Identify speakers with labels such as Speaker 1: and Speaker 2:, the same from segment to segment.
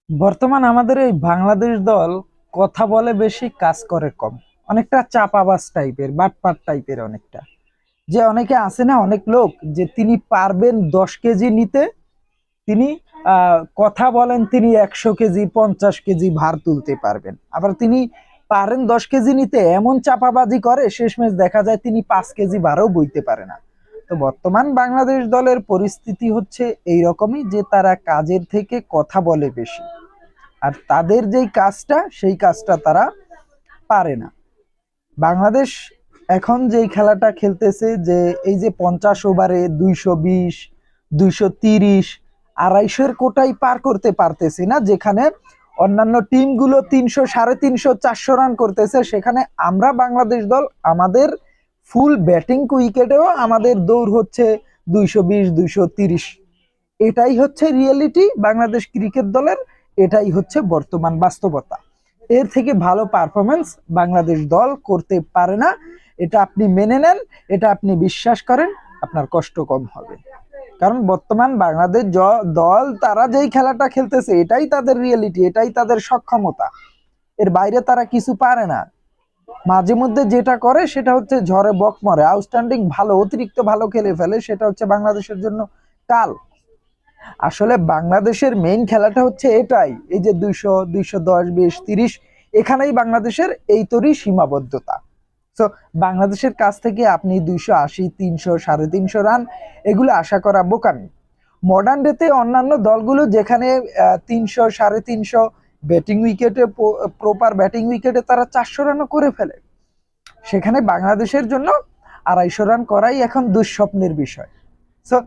Speaker 1: বর্তমান আমাদের এই বাংলাদেশ দল কথা বলে বেশি, কাজ করে কম। অনেকটা চাপাবাজ টাইপের, বাটপাট টাইপের। অনেকটা যে অনেকে আছে না, অনেক লোক যে তিনি পারবেন 10 কেজি নিতে, তিনি কথা বলেন তিনি 100 কেজি 50 কেজি ভার তুলতে পারবেন। আবার তিনি পারেন 10 কেজি নিতে, এমন চাপাবাজি করে শেষমেশ দেখা যায় তিনি 5 কেজি ভারও বইতে পারে না। তো বর্তমান বাংলাদেশ দলের পরিস্থিতি হচ্ছে এই রকমই, যে তারা কাজের থেকে কথা বলে বেশি, আর তাদের যেই কাজটা সেই কাজটা তারা পারে না। বাংলাদেশ এখন যেই খেলাটা খেলতেছে, যে এই যে 50 ওভারে 220, 230, 250-এর কোটাই পার করতে পারতেছি না, যেখানে অন্যান্য টিমগুলো 300, 350, 400 রান করতেছে, সেখানে আমরা বাংলাদেশ দল আমাদের ফুল ব্যাটিং উইকেটেও আমাদের দৌড় হচ্ছে 220, 230। এটাই হচ্ছে রিয়েলিটি বাংলাদেশ ক্রিকেট দলের, এটাই হচ্ছে বর্তমান বাস্তবতা। এর থেকে ভালো পারফরমেন্স বাংলাদেশ দল করতে পারে না। এটা আপনি মেনে নেন, এটা আপনি বিশ্বাস করেন, আপনার কষ্ট কম হবে। কারণ বর্তমান বাংলাদেশ দল তারা যেই খেলাটা খেলতেছে এটাই তাদের রিয়েলিটি, এটাই তাদের সক্ষমতা। এর বাইরে তারা কিছু পারে না। মাঝে মধ্যে যেটা করে সেটা হচ্ছে ঝড়ে বক মরে, আউটস্ট্যান্ডিং ভালো, অতিরিক্ত ভালো খেলে ফেলে, সেটা হচ্ছে বাংলাদেশের জন্য কাল। আসলে বাংলাদেশের মেইন খেলাটা হচ্ছে এটাই, এই যে 200, 210, 20, 30, এখানেই বাংলাদেশের এই তরি সীমাবদ্ধতা। তো বাংলাদেশের কাছ থেকে আপনি 280, 300, 350 রান এগুলো আশা করা বোকামি। মডার্ন ডেতে অন্যান্য দলগুলো যেখানে 300, 350 ব্যাটিং উইকেটে, প্রপার ব্যাটিং উইকেটে তারা 400 রানও করে ফেলে, সেখানে বাংলাদেশের জন্য 250 রান করাই এখন দুঃস্বপ্নের বিষয়। সো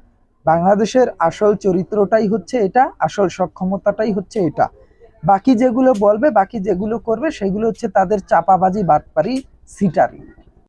Speaker 1: বাংলাদেশের আসল চরিত্রটাই হচ্ছে এটা, আসল সক্ষমতাটাই হচ্ছে এটা। বাকি যেগুলো বলবে, বাকি যেগুলো করবে, সেগুলো হচ্ছে তাদের চাপাবাজি, বাটপারি, সিটারি।